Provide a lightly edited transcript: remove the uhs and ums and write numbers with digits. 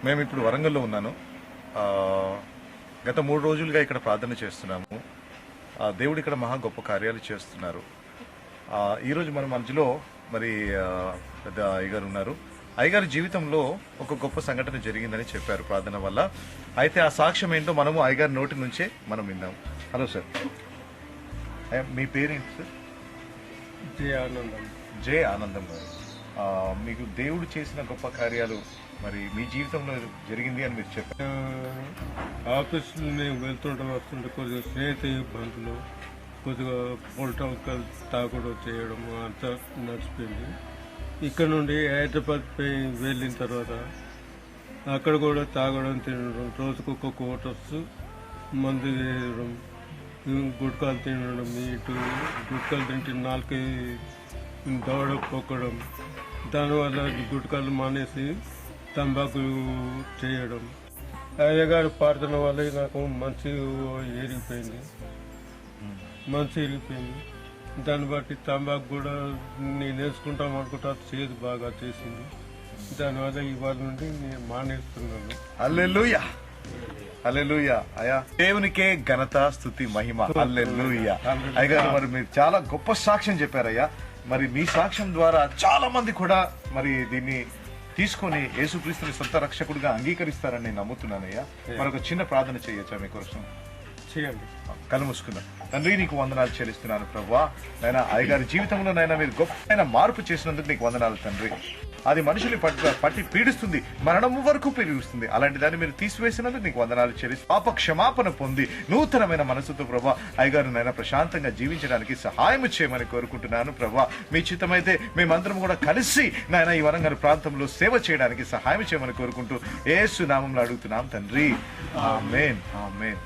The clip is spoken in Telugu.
మేము ఇప్పుడు వరంగల్లో ఉన్నాను. గత 3 రోజులుగా ఇక్కడ ప్రార్థన చేస్తున్నాము. దేవుడు ఇక్కడ మహా గొప్ప కార్యాలు చేస్తున్నారు. ఈరోజు మన మధ్యలో మరి పెద్ద అయ్యగారు ఉన్నారు. అయ్యగారి జీవితంలో ఒక గొప్ప సంఘటన జరిగిందని చెప్పారు ప్రార్థన వల్ల. అయితే ఆ సాక్ష్యం ఏంటో మనము అయ్యగారి నోటి నుంచే మనం విన్నాము. హలో సార్, మీ పేరేంటి సార్? జే ఆనందం గారు. మీకు దేవుడు చేసిన గొప్ప కార్యాలు మరి మీ జీవితంలో జరిగింది అని మీరు చెప్పారు. ఆఫీసులో నేను వెళ్తుంటే వస్తుంటే కొద్దిగా స్నేహిత ఇబ్బందులు, కొద్దిగా పొలిటికల్ తాగుడు చేయడం అంతా నడిచిపోయింది. ఇక్కడ నుండి హైదరాబాద్ వెళ్ళిన తర్వాత అక్కడ కూడా తాగడం, తినడం, రోజుకు ఒక్కొక్క కోటర్స్ మందు వేయడం, గుట్కాలు తినడం, ఇటు గుట్కాలు తింటే నాలుగు దవడ పొక్కడం, దానివల్ల గుట్కాలు మానేసి తంబాకు చేయడం. అయ్యగారు ప్రార్థన వల్ల నాకు మంచి ఏరిగిపోయింది. దాన్ని బట్టి తంబాకు కూడా నేను వేసుకుంటాం అనుకుంటా, చేదు బాగా చేసింది. దానివల్ల ఇవాళ నుండి నేను మానేస్తున్నాను. హల్లెలూయా, హల్లెలూయా. అయ్యా దేవునికే ఘనత, స్తుతి, మహిమ. హల్లెలూయా. అయ్యగారు మరి మీరు చాలా గొప్ప సాక్ష్యం చెప్పారయ్యా. మరి మీ సాక్ష్యం ద్వారా చాలా మంది కూడా మరి దీన్ని తీసుకొని యేసుక్రీస్తుని సొంత రక్షకుడిగా అంగీకరిస్తారని నేను నమ్ముతున్నానయ్యా. మరొక చిన్న ప్రార్థన చేయొచ్చా మీకోసం? చేయండి. కళ్ళు మూసుకుందాం. తండ్రి, నీకు వందనాలు చెల్లిస్తున్నాను ప్రభువా. నాయన అయ్యగారి జీవితంలో నాయన మీరు గొప్ప మార్పు చేసినందుకు నీకు వందనాలు తండ్రి. అది మనుషుల్ని పట్టి పీడిస్తుంది, మరణము వరకు పీడిస్తుంది. అలాంటి దాన్ని మీరు తీసివేసినందుకు నీకు వందనాలు చెల్లిస్తూ పాప క్షమాపణ పొంది నూతనమైన మనసుతో ప్రభా అయ్యగారు నాయన ప్రశాంతంగా జీవించడానికి సహాయం చేయమని కోరుకుంటున్నాను ప్రభా. మీ చిత్తమైతే మేమందరం కూడా కలిసి నాయన ఈ వరంగల్ ప్రాంతంలో సేవ చేయడానికి సహాయం చేయమని కోరుకుంటూ యేసు నామంలో అడుగుతున్నాం తండ్రి. ఆమేన్, ఆమేన్.